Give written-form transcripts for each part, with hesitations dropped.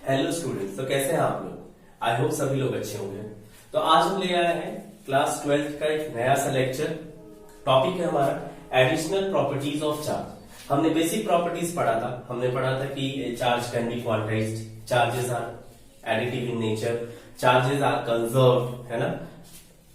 Hello students, तो कैसे हैं आप लोग। आई होप सभी लोग अच्छे होंगे। तो आज हम ले आए हैं क्लास 12th का एक नया सा लेक्चर। टॉपिक है हमारा एडिशनल प्रॉपर्टीज ऑफ चार्ज। हमने बेसिक प्रॉपर्टीज पढ़ा था। हमने पढ़ा था कि charge can be quantized, charges are additive in nature, charges are conserved, है ना।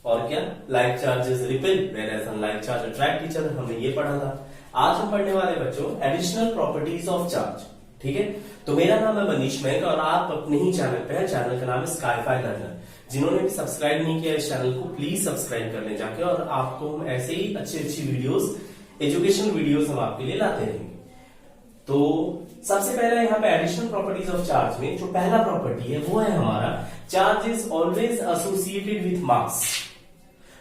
और क्या, like charges repel whereas unlike charge attract each other, हमने ये पढ़ा था। आज हम पढ़ने वाले बच्चों एडिशनल प्रॉपर्टीज ऑफ चार्ज। ठीक है, तो मेरा नाम है मनीष महक और आप अपने ही चैनल पे हैं। चैनल का नाम है स्काईफाई लर्नर। जिन्होंने भी सब्सक्राइब नहीं किया इस चैनल को, प्लीज सब्सक्राइब कर लें जाके, और आपको हम ऐसे ही अच्छी वीडियोस, एजुकेशनल वीडियोस हम आपके लिए लाते रहेंगे। तो सबसे पहले यहाँ पे एडिशनल प्रॉपर्टीज ऑफ चार्ज में जो पहला प्रॉपर्टी है वो है हमारा charge is always associated with mass.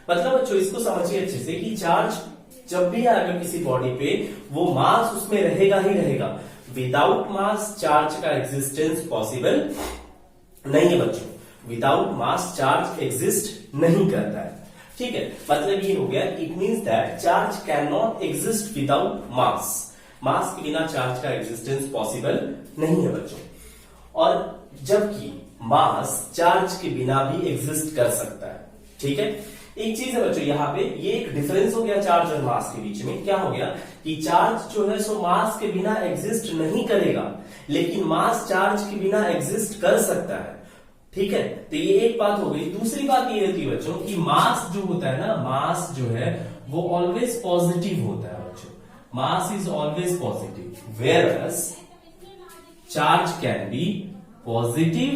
मतलब बच्चों इसको समझिए अच्छे से कि चार्ज जब भी आएगा किसी बॉडी पे, वो मास उसमें रहेगा ही रहेगा। विदाउट मास चार्ज का एग्जिस्टेंस पॉसिबल नहीं है बच्चों। विदाउट मास चार्ज एग्जिस्ट नहीं करता है। ठीक है, मतलब ये हो गया, it means that charge can not exist without mass. Mass के बिना चार्ज का एग्जिस्टेंस पॉसिबल नहीं है बच्चों। और जबकि मास चार्ज के बिना भी एग्जिस्ट कर सकता है। ठीक है, एक चीज है बच्चों, यहाँ पे ये एक डिफरेंस हो गया चार्ज और मास के बीच में। क्या हो गया कि चार्ज जो है सो मास के बिना एग्जिस्ट नहीं करेगा, लेकिन मास चार्ज के बिना एग्जिस्ट कर सकता है। ठीक है, तो ये एक बात हो गई। दूसरी बात ये होती है बच्चों कि मास जो होता है ना, मास जो है वो ऑलवेज पॉजिटिव होता है बच्चों। Mass is always positive, whereas charge can be positive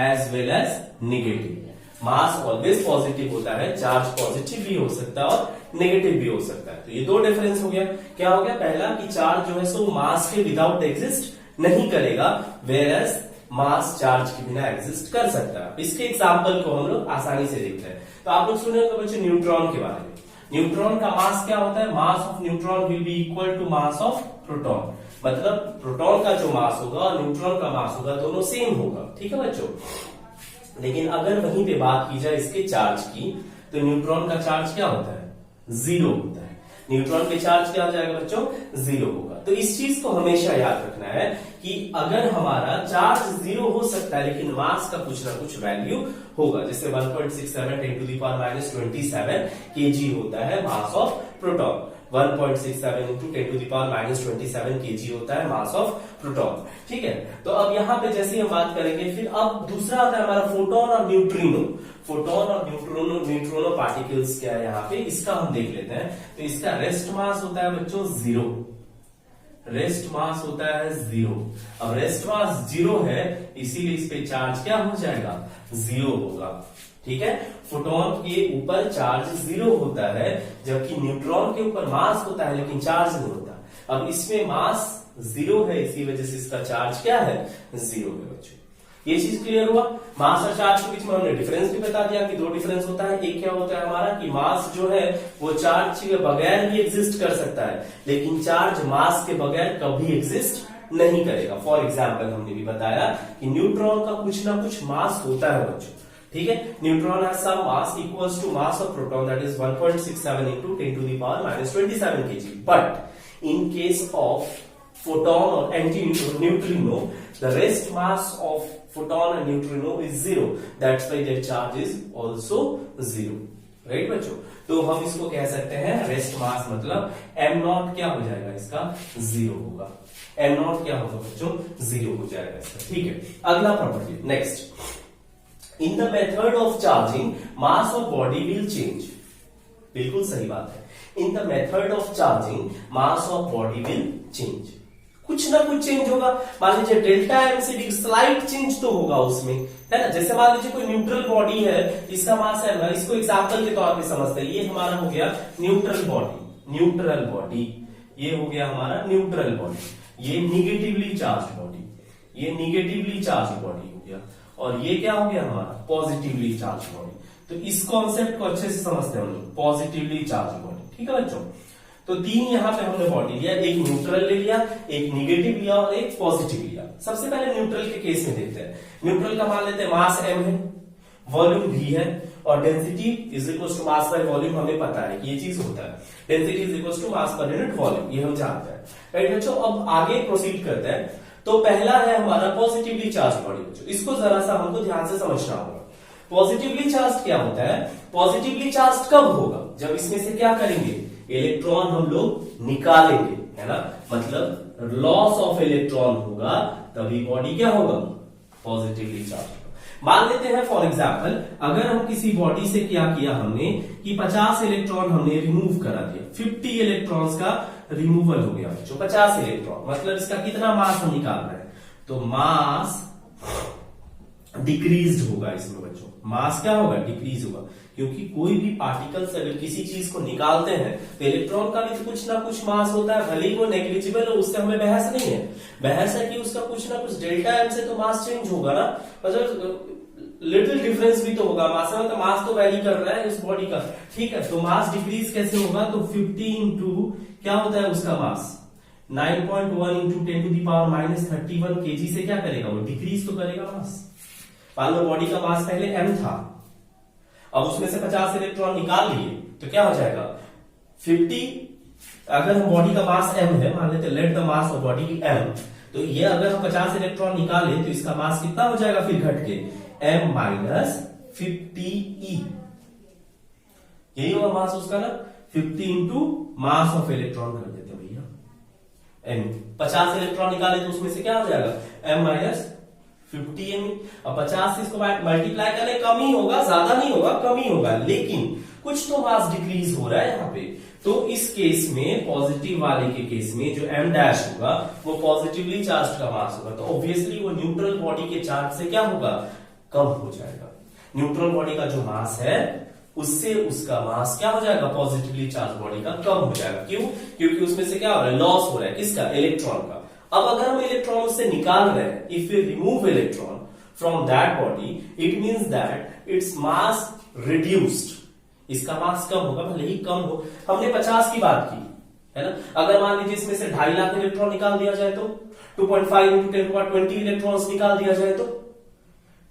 as well as negative. Mass always positive होता है, चार्ज पॉजिटिव भी हो सकता है और नेगेटिव भी हो सकता है। तो ये दो डिफरेंस हो गया। क्या हो गया, पहला कि चार्ज जो है सो मास के विदाउट एग्जिस्ट नहीं करेगा, वेयरएज मास चार्ज के बिना एग्जिस्ट कर सकता है। इसके एग्जांपल को हम लोग आसानी से देखते हैं। तो आप लोग सुने होंगे बच्चों न्यूट्रॉन के बारे में। न्यूट्रॉन का मास क्या होता है, mass of neutron will be equal to mass of proton. मतलब प्रोटॉन का जो मास होगा और न्यूट्रॉन का मास होगा, दोनों सेम होगा। ठीक है बच्चों, लेकिन अगर वहीं पे बात की जाए इसके चार्ज की, तो न्यूट्रॉन का चार्ज क्या होता है, जीरो होता है। न्यूट्रॉन पे चार्ज क्या हो जाएगा बच्चों, जीरो होगा। तो इस चीज को हमेशा याद रखना है कि अगर हमारा चार्ज जीरो हो सकता है, लेकिन मास का कुछ ना कुछ वैल्यू होगा। जैसे 1.67 × 10⁻27 kg होता है मास ऑफ प्रोटॉन, 1.67 × 10⁻27 kg होता है मास ऑफ प्रोटॉन। ठीक है, तो अब यहां पे जैसे हम बात करेंगे, फिर अब दूसरा आता है हमारा फोटोन और न्यूट्रिनो। फोटोन और न्यूट्रोनो पार्टिकल्स क्या है यहाँ पे, इसका हम देख लेते हैं। तो इसका रेस्ट मास होता है बच्चों जीरो। रेस्ट मास होता है जीरो। अब रेस्ट मास जीरो है, इसीलिए इस पे चार्ज क्या हो जाएगा, जीरो होगा। ठीक है, फोटोन के ऊपर चार्ज जीरो होता है, जबकि न्यूट्रॉन के ऊपर मास होता है लेकिन चार्ज नहीं होता। अब इसमें मास जीरो है, इसी वजह से इसका चार्ज क्या है, जीरो है बच्चों। ये चीज क्लियर हुआ। मास और चार्ज के बीच में हमने डिफरेंस भी बता दिया कि दो डिफरेंस होता है। एक क्या होता है हमारा कि मास जो है वो चार्ज के बगैर भी एग्जिस्ट कर सकता है, लेकिन चार्ज मास के बगैर कभी एग्जिस्ट नहीं करेगा। फॉर एग्जाम्पल हमने भी बताया कि न्यूट्रॉन का कुछ ना कुछ मास होता है बच्चों। ठीक है, neutron has some mass equals to mass of proton, that is 1.67 × 10⁻27 kg। But in case of photon or anti-neutrino, the rest mass of photon and neutrino is zero. That's why their charge is also zero. Right बच्चों, तो हम इसको कह सकते हैं rest mass मतलब m0 क्या हो जाएगा, इसका जीरो होगा। m0 क्या होगा बच्चों, जीरो हो जाएगा इसका। ठीक है, अगला property next. In the method of charging mass of body will change. बिल्कुल सही बात है। In the method of charging mass of body will change. कुछ ना कुछ चेंज होगा। मान लीजिए डेल्टा एम से भी स्लाइट चेंज तो होगा उसमें, है ना। जैसे मान लीजिए कोई न्यूट्रल बॉडी है, इसका मास है, इसको एग्जांपल के तौर पे समझते हैं। ये हमारा हो गया न्यूट्रल बॉडी। न्यूट्रल बॉडी ये हो गया हमारा न्यूट्रल बॉडी। ये निगेटिवली चार्ज बॉडी, ये निगेटिवली चार्ज बॉडी हो गया। और ये क्या हो गया हमारा पॉजिटिवली चार्ज बॉडी। तो इस कॉन्सेप्ट को अच्छे से समझते हैं हम लोग, पॉजिटिवली चार्ज बॉडी। ठीक है बच्चों, तो तीन यहां पे हमने बॉडी लिया, एक न्यूट्रल ले लिया, एक निगेटिव लिया और एक पॉजिटिव लिया। सबसे पहले न्यूट्रल के केस में देखते हैं। न्यूट्रल का मान लेते हैं मास m है, वॉल्यूम v है, और density is equal to mass by volume. हमें पता है कि ये चीज होता है, density is equal to mass per unit volume, ये हम जानते हैं। राइट बच्चों, अब आगे प्रोसीड करते हैं। तो पहला है हमारा पॉजिटिवली चार्ज बॉडी बच्चों, इसको जरा सा हमको ध्यान से समझना होगा। पॉजिटिवली चार्ज क्या होता है? पॉजिटिवली चार्ज कब होगा? जब इसमें से क्या करेंगे, इलेक्ट्रॉन हम लोग निकालेंगे, है ना, मतलब लॉस ऑफ इलेक्ट्रॉन होगा, तभी बॉडी क्या होगा, पॉजिटिवली चार्ज होगा। मान लेते हैं फॉर एग्जाम्पल, अगर हम किसी बॉडी से क्या किया हमने कि 50 इलेक्ट्रॉन हमने रिमूव करा दिया, 50 इलेक्ट्रॉन्स का रिमूवल हो गया बच्चों, 50 इलेक्ट्रॉन, मतलब इसका कितना मास हम निकाल रहे हैं, तो मास डिक्रीज होगा इसमें बच्चों, मास क्या होगा, डिक्रीज होगा, क्योंकि कोई भी पार्टिकल्स अगर किसी चीज को निकालते हैं तो इलेक्ट्रॉन का भी तो कुछ ना कुछ मास होता है, भले ही वो नेग्लिजिबल हो, उससे हमें बहस नहीं है। बहस है कि उसका कुछ ना कुछ डेल्टा एम से तो मास चेंज होगा ना, मतलब लिटिल डिफरेंस भी तो होगा मास में, तो मास तो वैरी कर रहा है उस बॉडी का, ठीक है। तो मास डिक्रीज कैसे होगा, तो 50 इंटू क्या होता है उसका mass, 9.1 into 10 to the power -31 KG से क्या करेगा, वो डिक्रीज तो करेगा मास। मान लो बॉडी का मास पहले m था, अब उसमें से 50 इलेक्ट्रॉन निकाल लिए तो क्या हो जाएगा 50, अगर हम बॉडी का मास m है, मान लेते let the mass of body m, तो ये अगर हम 50 इलेक्ट्रॉन निकाले तो इसका मास कितना हो जाएगा फिर घट के m माइनस 50e, यही होगा मास उसका ना, 50 इंटू मास ऑफ इलेक्ट्रॉन कर देते भैया m, 50 इलेक्ट्रॉन निकाले तो उसमें से क्या हो जाएगा m माइनस 50 एम। अब 50 से इसको मल्टीप्लाई करें, कम ही होगा, ज्यादा नहीं होगा, कम ही होगा, लेकिन कुछ तो मास डिक्रीज हो रहा है यहाँ पे। तो इस केस में, पॉजिटिव वाले के केस में जो m डैश होगा वो पॉजिटिवली चार्ज का मास होगा, तो ऑब्वियसली वो न्यूट्रल बॉडी के चार्ज से क्या होगा, कम हो जाएगा। न्यूट्रल बॉडी का जो मास है उससे उसका मास क्या हो जाएगा, पॉजिटिवली चार्ज बॉडी का कम हो जाएगा। क्यों? क्योंकि उसमें से क्या हो रहा है, लॉस हो रहा है, किसका, इलेक्ट्रॉन का। अब अगर हम इलेक्ट्रॉन उससे निकाल रहे हैं, if we remove electron from that body, it means that its mass reduced, इसका मास कम होगा, भले ही कम हो। हमने 50 की बात की है ना, अगर मान लीजिए इसमें से 2.5 लाख इलेक्ट्रॉन निकाल दिया जाए तो 2.5 इंटू 10⁻20 इलेक्ट्रॉन्स निकाल दिया जाए तो,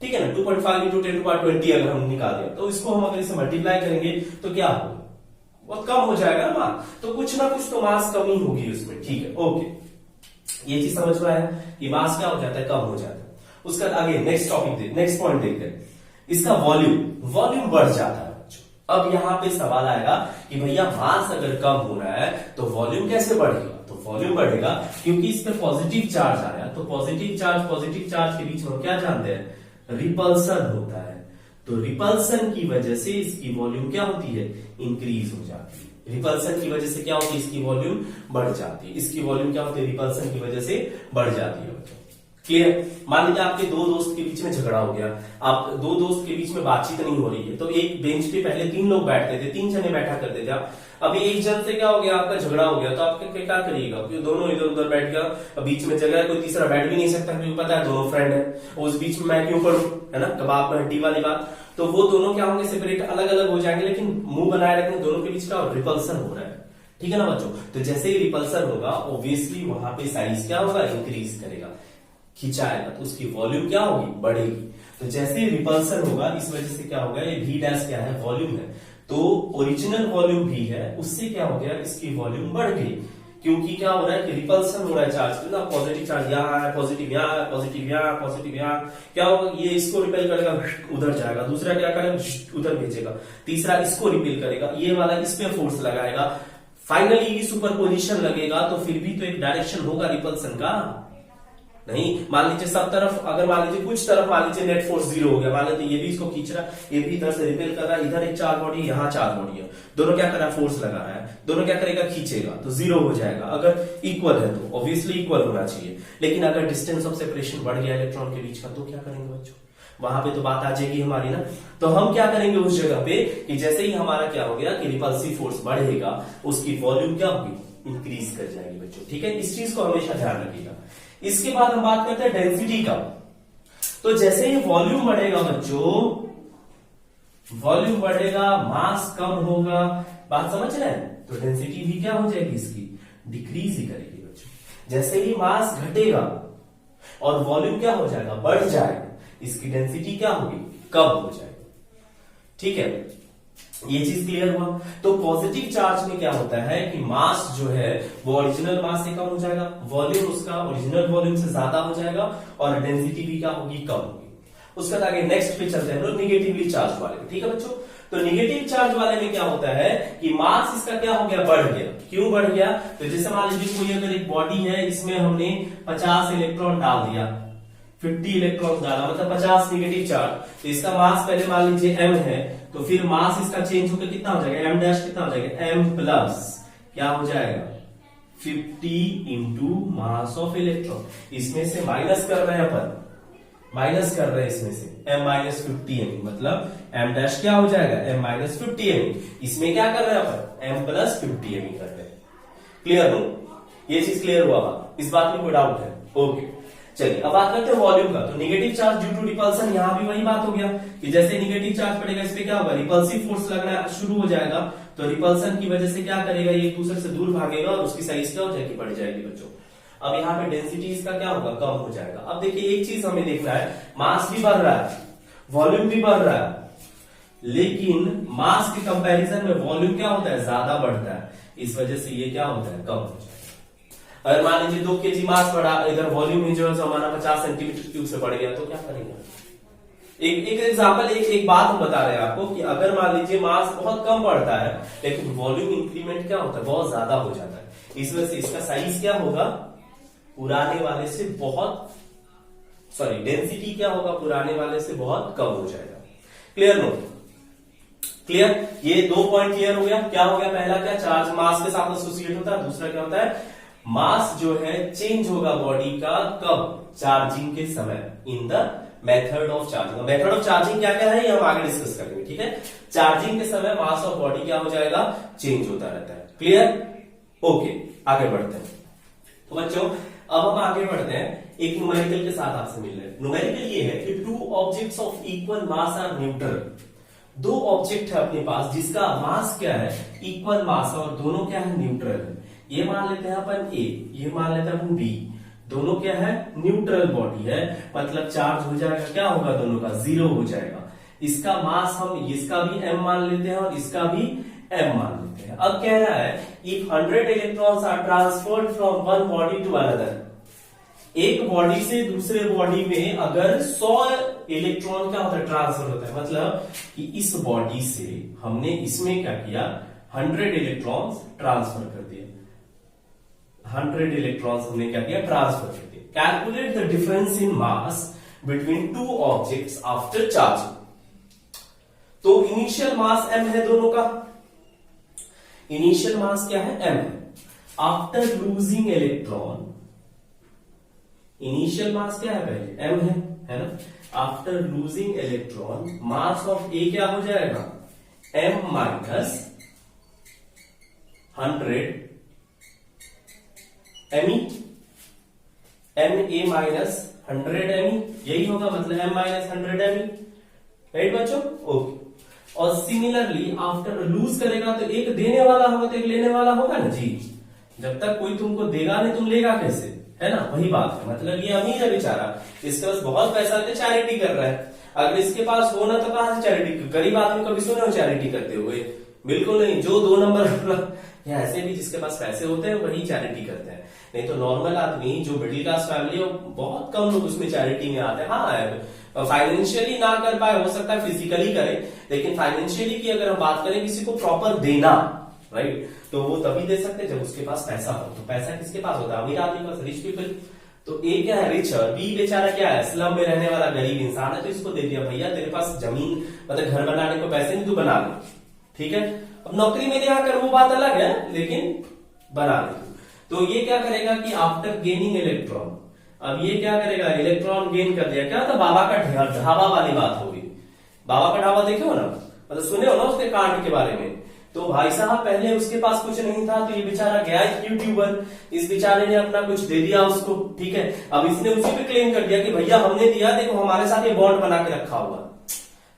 ठीक है ना, 2.5 इंटू 10⁻20 अगर हम निकाल दिया तो इसको हम अगर इसे मल्टीप्लाई करेंगे तो क्या होगा, बहुत कम हो जाएगा ना मास, तो कुछ ना कुछ तो मास कमी होगी उसमें, ठीक है, ओके, ये चीज समझ में आया कि मास क्या हो जाता है, कम हो जाता है। उसका आगे नेक्स्ट पॉइंट देखते हैं, इसका वॉल्यूम बढ़ जाता है बच्चों। अब यहां पे सवाल आएगा कि भैया मास अगर कम हो रहा है तो वॉल्यूम कैसे बढ़ेगा, तो वॉल्यूम बढ़ेगा क्योंकि इस पे पॉजिटिव चार्ज आया, तो पॉजिटिव चार्ज के बीच में क्या जानते हैं, रिपल्सन होता है, तो रिपल्सन की वजह से इसकी वॉल्यूम क्या होती है, इंक्रीज हो जाती है। रिपल्सन की वजह से क्या होती है, इसकी वॉल्यूम बढ़ जाती है, इसकी वॉल्यूम क्या होती है, रिपल्सन की वजह से बढ़ जाती है बच्चों। क्लियर? मान लीजिए आपके दो दोस्त के बीच में झगड़ा हो गया, आप दो दोस्त के बीच में बातचीत नहीं हो रही है, तो एक बेंच पे पहले 3 लोग बैठते थे, 3 जने बैठा करते थे आप, अभी एक जन से क्या हो गया, आपका झगड़ा हो गया, तो आप क्या करिएगा, दोनों इधर उधर बैठ गया, बीच में जगह कोई तीसरा बैठ भी नहीं सकता, क्योंकि पता है दोनों फ्रेंड है, उस बीच में मैं क्यों पढ़ूं, है ना, कबाब में हड्डी वाली बात। तो वो दोनों क्या होंगे, सेपरेट अलग अलग हो जाएंगे, लेकिन मुंह बनाए रखने, दोनों के बीच का रिपल्सन हो रहा है, ठीक है ना बच्चों। तो जैसे ही रिपल्सन होगा ऑब्वियसली वहां पे साइज क्या होगा, इंक्रीज करेगा, खिंचाएगा, तो उसकी वॉल्यूम क्या होगी, बढ़ेगी। तो जैसे ही रिपल्सन होगा, इस वजह से क्या होगा, ये v डैश क्या है, वॉल्यूम है, तो ओरिजिनल वॉल्यूम v है, उससे क्या हो गया, इसकी वॉल्यूम बढ़ गई, क्योंकि क्या हो रहा है कि रिपल्सन हो रहा है चार्ज ना, पॉजिटिव चार्ज यहाँ है, पॉजिटिव यहाँ, पॉजिटिव यहाँ, पॉजिटिव यहाँ, क्या होगा, ये इसको रिपेल करेगा, उधर जाएगा, दूसरा क्या करेगा, उधर भेजेगा, तीसरा इसको रिपेल करेगा, ये वाला इस पे फोर्स लगाएगा, फाइनली सुपरपोजिशन लगेगा, तो फिर भी तो एक डायरेक्शन होगा रिपल्सन का, नहीं। मान लीजिए सब तरफ, अगर मान लीजिए कुछ तरफ मान लीजिए नेट फोर्स 0 हो गया, मान लीजिए ये भी इसको खींच रहा है, ये भी इधर से रिपेल कर रहा है, इधर एक चार बॉडी, यहाँ चार बॉडी है, दोनों क्या कर रहा है, फोर्स लगा रहा है, दोनों क्या करेगा, खींचेगा, तो 0 हो जाएगा। अगर इक्वल है तो ऑब्वियसली इक्वल होना चाहिए, लेकिन अगर डिस्टेंस ऑफ सेपरेशन बढ़ गया इलेक्ट्रॉन के बीच का, तो क्या करेंगे बच्चों, वहां पे तो बात आ जाएगी हमारी ना। तो हम क्या करेंगे उस जगह पे कि जैसे ही हमारा क्या हो गया कि रिपल्सिव फोर्स बढ़ेगा, उसकी वॉल्यूम क्या होगी, इंक्रीज कर जाएगी बच्चों, ठीक है, इस चीज को हमेशा ध्यान रखिएगा। इसके बाद हम बात करते हैं डेंसिटी का। तो जैसे ही वॉल्यूम बढ़ेगा बच्चों, वॉल्यूम बढ़ेगा, मास कम होगा, बात समझ रहे हैं, तो डेंसिटी भी क्या हो जाएगी, इसकी डिक्रीज ही करेगी बच्चों। जैसे ही मास घटेगा और वॉल्यूम क्या हो जाएगा, बढ़ जाएगा, इसकी डेंसिटी क्या होगी, कम हो जाएगी, ठीक है। ये चीज क्लियर हुआ। तो पॉजिटिव चार्ज में क्या होता है कि मास जो है वो ओरिजिनल मास से कम हो जाएगा, वॉल्यूम उसका ओरिजिनल वॉल्यूम से ज्यादा हो जाएगा और डेंसिटी भी क्या होगी, कम होगी। उसके बाद आगे नेक्स्ट पे चलते हैं हम लोग निगेटिवली चार्ज वाले में। ठीक है बच्चों, तो निगेटिव चार्ज वाले में क्या होता है कि मास इसका क्या हो गया, बढ़ गया। क्यों बढ़ गया, तो जैसे मान लीजिए कोई अगर एक बॉडी है, इसमें हमने 50 इलेक्ट्रॉन डाल दिया, 50 इलेक्ट्रॉन डाला मतलब 50 निगेटिव चार्ज, तो इसका मास पहले मान लीजिए m है, तो फिर मास इसका चेंज होकर कितना हो जाएगा, m डैश कितना हो जाएगा, m प्लस क्या हो जाएगा 50 इंटू मास ऑफ इलेक्ट्रॉन। इसमें से माइनस कर रहे हैं अपन, माइनस कर रहे हैं इसमें से m माइनस 50 m, मतलब m डैश क्या हो जाएगा, m माइनस 50 m। इसमें क्या कर रहे हैं अपन, m प्लस 50 m कर रहे हैं। क्लियर हो, ये चीज क्लियर हुआ, इस बात में कोई डाउट है? ओके चलिए अब बात करते हैं वॉल्यूम का। तो negative charge due to repulsion, यहां भी वही बात हो गया कि जैसे निगेटिव चार्ज पड़ेगा इस पे क्या होगा, रिपल्सिव फोर्स लगना शुरू हो जाएगा, तो रिपल्सन की वजह से क्या करेगा, ये एक दूसरे से दूर भागेगा और उसकी साइज क्या हो जाएगी, बढ़ जाएगी बच्चों। अब यहाँ पे डेंसिटी इसका क्या होगा, कम हो जाएगा। अब देखिए एक चीज हमें देखना है, मास भी बढ़ रहा है, वॉल्यूम भी बढ़ रहा है, लेकिन मास के कंपैरिजन में वॉल्यूम क्या होता है, ज्यादा बढ़ता है, इस वजह से ये क्या होता है, कम हो जाएगा। अगर मान लीजिए 2 kg मास बढ़ा, इधर वॉल्यूम ही जो है हमारा 50 सेंटीमीटर क्यूब से बढ़ गया, तो क्या करेंगे। एक एग्जांपल, एक बात हम बता रहे हैं आपको कि अगर मान लीजिए मास बहुत कम बढ़ता है लेकिन वॉल्यूम इंक्रीमेंट क्या होता है, बहुत ज्यादा हो जाता है, इस वजह से इसका साइज क्या होगा, पुराने वाले से बहुत, सॉरी डेंसिटी क्या होगा, पुराने वाले से बहुत कम हो जाएगा। क्लियर नो, क्लियर, ये 2 पॉइंट क्लियर हो गया। क्या हो गया, पहला क्या, चार्ज मास के साथ एसोसिएट होता है, दूसरा क्या होता है, मास जो है चेंज होगा बॉडी का, कब, चार्जिंग के समय, in the method of charging. Method of charging क्या क्या है ये हम आगे डिस्कस करेंगे, ठीक है। चार्जिंग के समय मास ऑफ बॉडी क्या हो जाएगा, चेंज होता रहता है। क्लियर, ओके आगे बढ़ते हैं। तो बच्चों अब हम आगे बढ़ते हैं, एक न्यूमेरिकल के साथ आपसे मिल रहे हैं। न्यूमेरिकल ये है कि 2 objects of equal mass are neutral. 2 object है अपने पास जिसका मास क्या है, इक्वल मास, और दोनों क्या है, न्यूट्रल है। ये मान लेते हैं अपन A, ये मान लेते हैं अपन B, दोनों क्या है, न्यूट्रल बॉडी है, मतलब चार्ज हो जाएगा, क्या होगा, दोनों का 0 हो जाएगा। इसका मास हम इसका भी m मान लेते हैं और इसका भी m मान लेते हैं। अब कह रहा है if 100 electrons are transferred from one body to another, एक बॉडी से दूसरे बॉडी में अगर 100 इलेक्ट्रॉन क्या होता है, ट्रांसफर होता है, मतलब कि इस बॉडी से हमने इसमें क्या किया, 100 इलेक्ट्रॉन्स ट्रांसफर कर दिए, 100 इलेक्ट्रॉन्स हमने क्या किया, ट्रांसफर कर दिए। Calculate the difference in mass between 2 objects after charging. तो इनिशियल मास m है दोनों का, इनिशियल मास क्या है, m है। After losing electron, initial mass क्या है, पहले m है ना। After losing electron mass of a क्या हो जाएगा, m minus 100 me, m a minus 100 me, यही होगा, मतलब m माइनस 100 me, राइट बच्चों, ओके। और सिमिलरली आफ्टर लूज करेगा तो एक देने वाला होगा तो एक लेने वाला होगा ना जी। जब तक कोई तुमको देगा नहीं, तुम लेगा कैसे, है ना, वही बात है। मतलब ये अमीर है बेचारा, इसके पास बहुत पैसा है, चैरिटी कर रहा है। अगर इसके पास हो ना तो कहां से चैरिटी, गरीब आदमी कभी सुने हो चैरिटी करते हुए, बिल्कुल नहीं। जो 2 नंबर या ऐसे भी जिसके पास पैसे होते हैं वही चैरिटी करते हैं, नहीं तो नॉर्मल आदमी जो मिडिल क्लास फैमिली है बहुत कम लोग उसमें चैरिटी में आते हैं। हाँ फाइनेंशियली ना कर पाए, हो सकता है फिजिकली करे, लेकिन फाइनेंशियली की अगर हम बात करें किसी को प्रॉपर देना, राइट, तो वो तभी दे सकते जब उसके पास पैसा हो। तो पैसा किसके पास होता है, अमीर आदमी के पास, रिच पीपल। तो ए क्या है, रिच, और बी बेचारा क्या है, स्लम में रहने वाला गरीब इंसान है, तो इसको दे दिया, भैया तेरे पास जमीन मतलब घर बनाने को पैसे नहीं, तू बना ले, ठीक है। अब नौकरी में आकर वो बात अलग है, लेकिन बना ले। तो ये क्या करेगा कि आफ्टर गेनिंग इलेक्ट्रॉन, अब ये क्या करेगा, इलेक्ट्रॉन गेन कर दिया, क्या था, बाबा का ढाबा वाली बात होगी। बाबा का ढाबा देखे हो ना, मतलब सुने हो ना उसके कांड के बारे में। तो भाई साहब पहले उसके पास कुछ नहीं था, तो ये बेचारा गया यूट्यूबर, इस बेचारे ने अपना कुछ दे दिया उसको, ठीक है। अब इसने उसी पे क्लेम कर दिया कि भैया हमने दिया, देखो हमारे साथ ये बॉन्ड बना के रखा हुआ,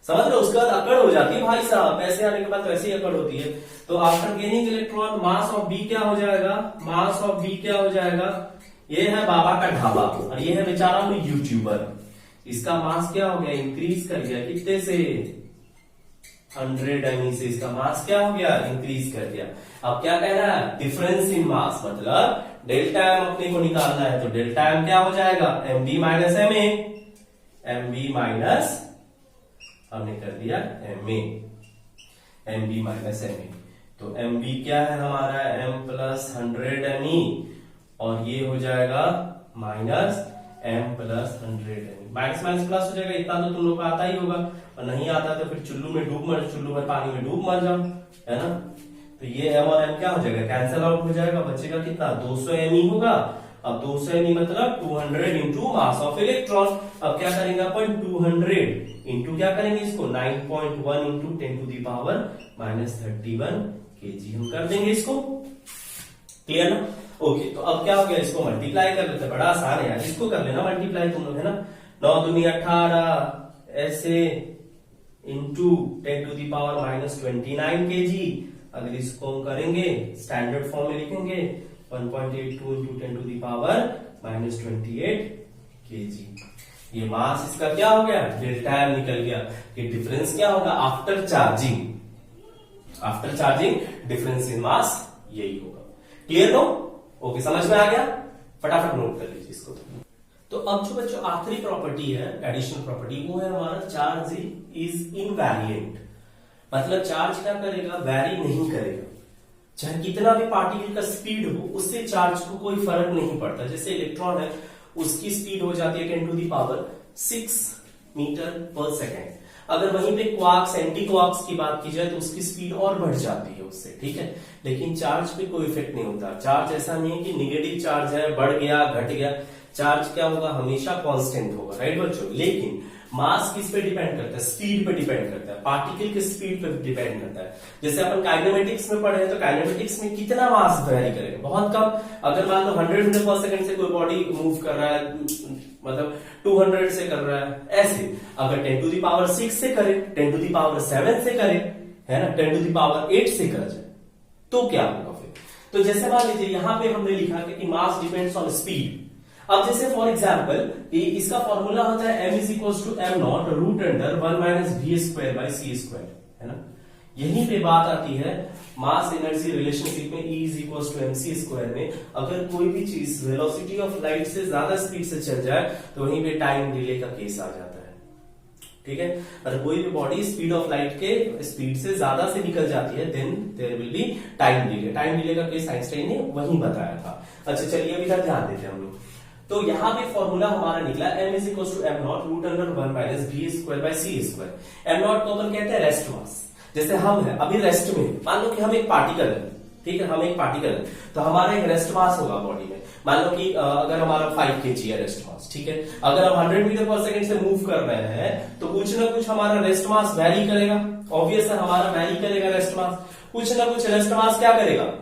समझ लो। उसके बाद अकड़ हो जाती है भाई साहब, पैसे आने के बाद वैसे ही अकड़ होती है। तो after gaining electron mass of B क्या हो जाएगा, मास ऑफ बी क्या हो जाएगा, ये है बाबा का ढाबा और ये है बेचारा यूट्यूबर, इसका मास क्या हो गया, इंक्रीज कर गया, कितने से 100 me से इसका मास क्या हो गया, इंक्रीज कर दिया। अब क्या कहना है, डिफरेंस इन मास, मतलब डेल्टा एम अपने को निकालना है, तो डेल्टा एम क्या हो जाएगा, M B minus M A, M B minus हमने कर दिया M A, M B minus M A. तो एम बी क्या है हमारा, एम प्लस 100 एम ई, और ये हो जाएगा minus M plus 100 M E. Minus minus plus हो जाएगा, इतना तो तुम लोग को आता ही होगा, और नहीं आता तो फिर चुल्लू में पानी में डूब मर जाओ, है ना। तो ये एम और एम क्या हो जाएगा, कैंसिल आउट हो जाएगा, बचेगा कितना, 200 एम ई होगा। अब 200 एम ई मतलब 200 इंटू मास ऑफ इलेक्ट्रॉन। अब क्या करेंगे अपन, 200 इंटू क्या करेंगे इसको, 9.1 into 10 to the power minus 31 KG हम कर देंगे इसको, क्लियर ना। ओके, तो अब क्या हो गया, इसको मल्टीप्लाई कर लेते हैं, बड़ा आसान है यार, इसको कर लेना मल्टीप्लाई तुम लोग, है ना। 9 दूनी 18 ऐसे into 10 to the power minus 29 KG. अगर इसको हम करेंगे स्टैंडर्ड फॉर्म में लिखेंगे 1.82 into 10 to the power minus 28 KG. ये मास इसका क्या हो गया, डेल्टा एम निकल गया। ये डिफरेंस क्या होगा after charging, after charging difference in mass यही होगा, क्लियर नो। ओके, समझ में आ गया, फटाफट नोट कर लीजिए इसको। तो अब जो बच्चों आखिरी प्रॉपर्टी है, एडिशनल प्रॉपर्टी, वो है हमारा चार्ज इज इनवेरिएंट। मतलब चार्ज क्या करेगा, वेरी नहीं करेगा, चाहे कितना भी पार्टिकल का स्पीड हो, उससे चार्ज को कोई फर्क नहीं पड़ता। जैसे इलेक्ट्रॉन है, उसकी स्पीड हो जाती है 10 टू दी पावर 6 मीटर पर सेकेंड। अगर वहीं पे क्वार्क्स, एंटी क्वार्क्स की बात की जाए तो उसकी स्पीड और बढ़ जाती है उससे, ठीक है। लेकिन चार्ज पे कोई इफेक्ट नहीं होता। चार्ज ऐसा नहीं है कि निगेटिव चार्ज है, बढ़ गया घट गया, चार्ज क्या होगा, हमेशा कांस्टेंट होगा, राइट बच्चों। लेकिन मास किस पे डिपेंड करता है, स्पीड पे डिपेंड करता है, पार्टिकल के स्पीड पे डिपेंड करता है। जैसे अपन काइनेमेटिक्स में पढ़े हैं, तो काइनेमेटिक्स में कितना मास वेरी करेगा, बहुत कम। अगर मान लो 100 मीटर पर सेकंड से कोई बॉडी मूव कर रहा है, मतलब 200 से कर रहा है, ऐसे अगर 10 टू दी पावर 6 से करे, 10 टू दी पावर 7 से करे, है ना, 10 टू दी पावर 8 से कर जाए, तो क्या होगा फिर। तो जैसे मान लीजिए यहां पे हमने लिखा कि मास डिपेंड्स ऑन स्पीड। अब जैसे फॉर एग्जाम्पल इसका फॉर्मूला होता है m is equal to M not root under 1 minus V square by C square, है ना। यहीं पे बात आती है मास एनर्जी रिलेशनशिप में, E is equal to mc square में। अगर कोई भी चीज वेलोसिटी ऑफ लाइट से ज्यादा स्पीड से चल जाए तो वहीं पे टाइम डिले का केस आ जाता है, ठीक है। अगर कोई भी बॉडी स्पीड ऑफ लाइट के स्पीड से ज्यादा से निकल जाती है, then there will be time delay. Time delay का केस आइंस्टाइन ने वहीं बताया था। अच्छा चलिए अभी तक ध्यान देते हैं हम लोग। तो यहाँ पे फॉर्मूला हमारा निकला m is equal to M not root under 1 minus V square by C square. M not को अपन कहते हैं रेस्ट मास। जैसे हम है अभी रेस्ट में, मान लो कि हम एक पार्टिकल है, ठीक है, हम एक पार्टिकल है, तो हमारा एक रेस्ट मास होगा बॉडी में। मान लो कि अगर हमारा 5 kg है रेस्ट मास, ठीक है। अगर हम 100 मीटर पर सेकंड से मूव कर रहे हैं तो कुछ ना कुछ हमारा रेस्ट मास वैरी करेगा, ऑब्वियस है, हमारा वैरी करेगा रेस्ट मास। कुछ ना कुछ रेस्ट मास क्या करेगा,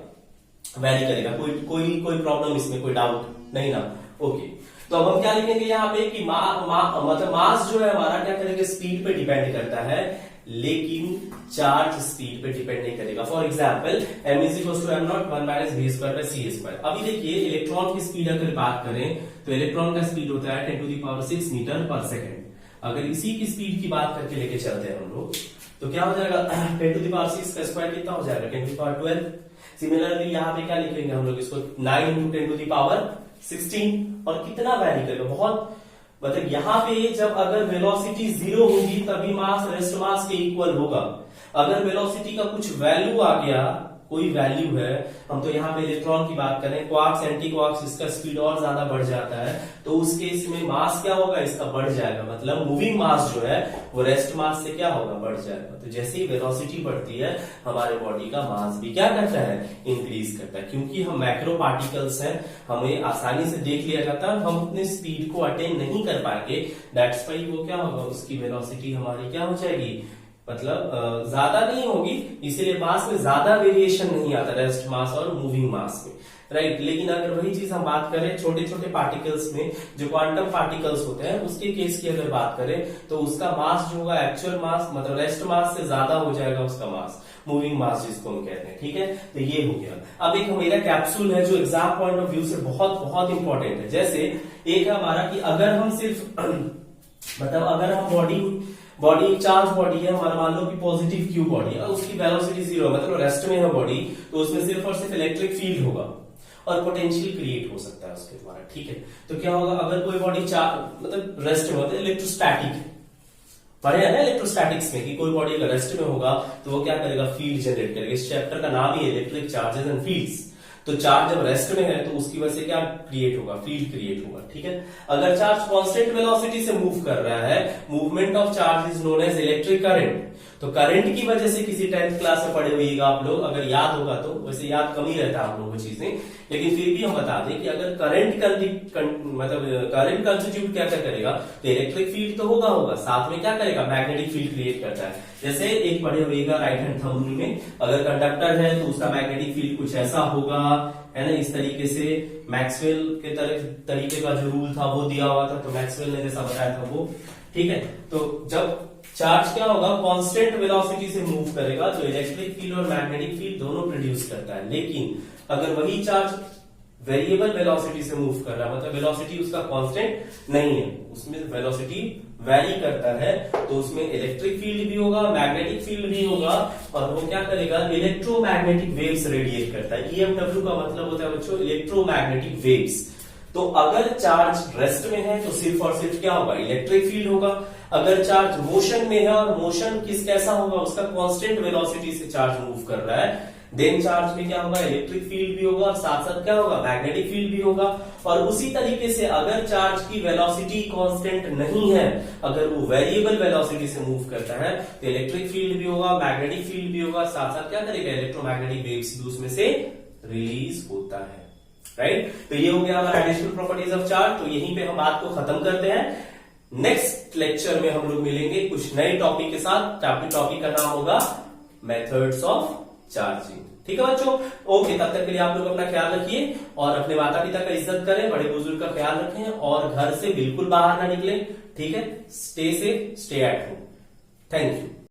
वैरी करेगा। कोई प्रॉब्लम इसमें, कोई डाउट नहीं ना। ओके, तो अब हम क्या लिखेंगे यहाँ पे कि मतलब मास जो है हमारा क्या करेगा, स्पीड पे डिपेंड करता है, लेकिन चार्ज स्पीड पे डिपेंड नहीं करेगा। For example m is equal to M not 1 minus V square by C square. अभी देखिए इलेक्ट्रॉन की स्पीड अगर बात करें तो इलेक्ट्रॉन का स्पीड होता है 10 टू दी पावर 6 मीटर पर सेकेंड। अगर इसी की स्पीड की बात करके लेके चलते हैं हम लोग, तो क्या हो जाएगा, 10 टू दी पावर 6 का स्क्वायर कितना हो जाएगा, 10 टू दी पावर 12। सिमिलरली यहाँ पे क्या लिखेंगे हम लोग इसको, 9 इंटू 10 टू दी पावर 16। और कितना वैरी करेगा, बहुत, मतलब यहाँ पे जब अगर वेलोसिटी 0 होगी तभी मास रेस्ट मास के इक्वल होगा। अगर वेलोसिटी का कुछ वैल्यू आ गया, कोई वैल्यू है, हम तो यहाँ पे इलेक्ट्रॉन की बात करें, क्वार्क्स एंटी क्वार्क्स, इसका स्पीड और ज्यादा बढ़ जाता है, तो उस केस में मास क्या होगा, इसका बढ़ जाएगा। मतलब मूविंग मास जो है वो रेस्ट मास से क्या होगा, बढ़ जाएगा। तो जैसे ही वेलोसिटी बढ़ती है हमारे बॉडी का मास भी क्या करता है, इंक्रीज करता है। क्योंकि हम मैक्रो पार्टिकल्स हैं, हमें आसानी से देख लिया जाता है, हम अपने स्पीड को अटेन नहीं कर पाएंगे, दैट्स वाई वो क्या होगा, उसकी वेलोसिटी हमारी क्या हो जाएगी, मतलब ज्यादा नहीं होगी, इसीलिए मास में ज्यादा वेरिएशन नहीं आता रेस्ट मास और मूविंग मास में, राइट। लेकिन अगर वही चीज हम बात करें छोटे छोटे पार्टिकल्स में, जो क्वांटम पार्टिकल्स होते हैं, उसके केस की अगर बात करें तो उसका मास जो होगा एक्चुअल मास, मतलब रेस्ट मास से ज्यादा हो जाएगा उसका मास, मूविंग मास जिसको हम कहते हैं, ठीक है। तो ये हो गया। अब एक मेरा कैप्सूल है जो एग्जाम पॉइंट ऑफ व्यू से बहुत बहुत इंपॉर्टेंट है। जैसे एक है हमारा कि अगर हम सिर्फ मतलब अगर हम बॉडी एक चार्ज बॉडी है हमारा, मान लो कि पॉजिटिव क्यू बॉडी है, उसकी वेलोसिटी 0 है, मतलब रेस्ट में है बॉडी, तो उसमें सिर्फ और सिर्फ इलेक्ट्रिक फील्ड होगा और पोटेंशियल क्रिएट हो सकता है उसके द्वारा। ठीक है, तो क्या होगा अगर कोई बॉडी मतलब रेस्ट में होता है, इलेक्ट्रोस्टैटिक पढ़े है ना इलेक्ट्रोस्टैटिक्स में कि कोई बॉडी अगर रेस्ट में होगा तो वो क्या करेगा, फील्ड जनरेट करेगा। इस चैप्टर का नाम ही है इलेक्ट्रिक चार्जेस एंड फील्ड्स। तो चार्ज जब रेस्ट में है तो उसकी वजह से क्या क्रिएट होगा, फील्ड क्रिएट होगा। ठीक है, अगर चार्ज कांस्टेंट वेलोसिटी से मूव कर रहा है, movement of charge is known as electric current. तो करंट की वजह से किसी 10th क्लास में पढ़े हुएगा आप लोग, अगर याद होगा तो, वैसे याद कम ही रहता है आप लोगों को चीजें, लेकिन फिर भी हम बता दें कि अगर मतलब करंट कंस्टिट्यूट क्या क्या करेगा, तो इलेक्ट्रिक फील्ड तो होगा, साथ में क्या करेगा, मैग्नेटिक फील्ड क्रिएट करता है। जैसे एक पढ़े हुएगा राइट हैंड थंब रूल में, अगर कंडक्टर है तो उसका मैग्नेटिक फील्ड कुछ ऐसा होगा, है ना, इस तरीके से। मैक्सवेल के तरीके का जो रूल था वो दिया हुआ था, तो मैक्सवेल ने जैसा बताया था वो। ठीक है, तो जब चार्ज क्या होगा, कांस्टेंट वेलोसिटी से मूव करेगा तो इलेक्ट्रिक फील्ड और मैग्नेटिक फील्ड दोनों प्रोड्यूस करता है। लेकिन अगर वही चार्ज वेरिएबल वेलोसिटी से मूव कर रहा है, मतलब वेलोसिटी उसका कांस्टेंट नहीं है, उसमें वेलोसिटी वैरी करता है, तो उसमें इलेक्ट्रिक फील्ड भी होगा, मैग्नेटिक फील्ड भी होगा, और वो क्या करेगा, इलेक्ट्रोमैग्नेटिक वेव्स रेडिएट करता है। ईएमडब्ल्यू का मतलब होता है बच्चों इलेक्ट्रोमैग्नेटिक वेव्स। तो अगर चार्ज रेस्ट में है तो सिर्फ और सिर्फ क्या होगा, इलेक्ट्रिक फील्ड होगा। अगर चार्ज मोशन में है और मोशन कैसा होगा, उसका कांस्टेंट वेलोसिटी से चार्ज मूव कर रहा है, देन चार्ज में क्या होगा, इलेक्ट्रिक फील्ड भी होगा और साथ साथ क्या होगा, मैग्नेटिक फील्ड भी होगा। और उसी तरीके से अगर चार्ज की वेलोसिटी कांस्टेंट नहीं है, अगर वो वेरिएबल वेलोसिटी से मूव करता है, तो इलेक्ट्रिक फील्ड भी होगा, मैग्नेटिक फील्ड भी होगा, साथ साथ क्या करेगा, इलेक्ट्रोमैग्नेटिक वेव्स भी उसमें से रिलीज होता है। राइट, तो ये हो गया हमारा एडिशनल प्रॉपर्टीज ऑफ चार्ज। तो यहीं पे हम बात को खत्म करते हैं। नेक्स्ट लेक्चर में हम लोग मिलेंगे कुछ नए टॉपिक के साथ। टॉपिक का नाम होगा मेथड्स ऑफ चार्जिंग। ठीक है बच्चों, ओके, तब तक के लिए आप लोग अपना ख्याल रखिए और अपने माता पिता का इज्जत करें, बड़े बुजुर्ग का ख्याल रखें और घर से बिल्कुल बाहर ना निकलें। ठीक है, stay safe, stay at home. Thank you.